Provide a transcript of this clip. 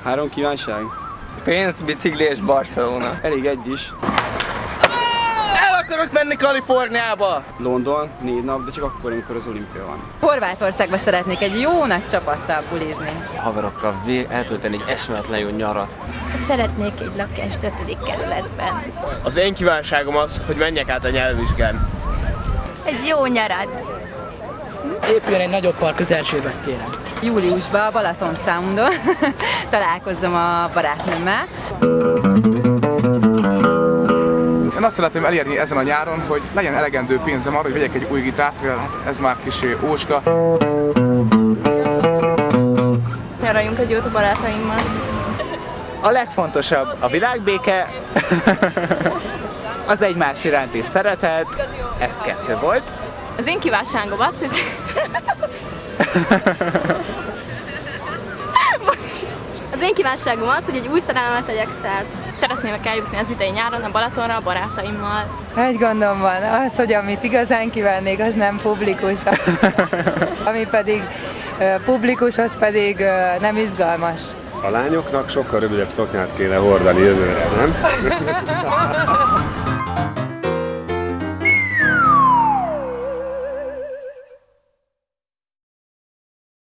3 kívánság? Pénz, bicikli és Barcelona. Elég egy is. El akarok menni Kaliforniába! London 4 nap, de csak akkor, amikor az olimpia van. Horvátországba szeretnék egy jó nagy csapattal bulizni. Haverokkal eltölteni egy eszméletlen jó nyarat. Szeretnék egy lakást 5. kerületben. Az én kívánságom az, hogy menjek át a nyelvvizsgán. Egy jó nyarat. Épüljön egy nagyobb park az Erzsébet téren. Júliusban Balaton Soundon találkozzam a barátnőmmel. Én azt szeretném elérni ezen a nyáron, hogy legyen elegendő pénzem arra, hogy vegyek egy új gitárt, mivel hát ez már kicsi ócska. Nyaraljunk egy jót a barátaimmal. A legfontosabb a világbéke, az egymás iránti szeretet, ez 2 volt. Az én kívánságom az, hogy... Az én kívánságom az, hogy egy új szerelemre tegyek szert. Szeretném eljutni az idei nyáron a Balatonra a barátaimmal. Egy gondom van, az, hogy amit igazán kívánnék, az nem publikus. Ami pedig publikus, az pedig nem izgalmas. A lányoknak sokkal rövidebb szoknyát kéne hordani jövőre, nem?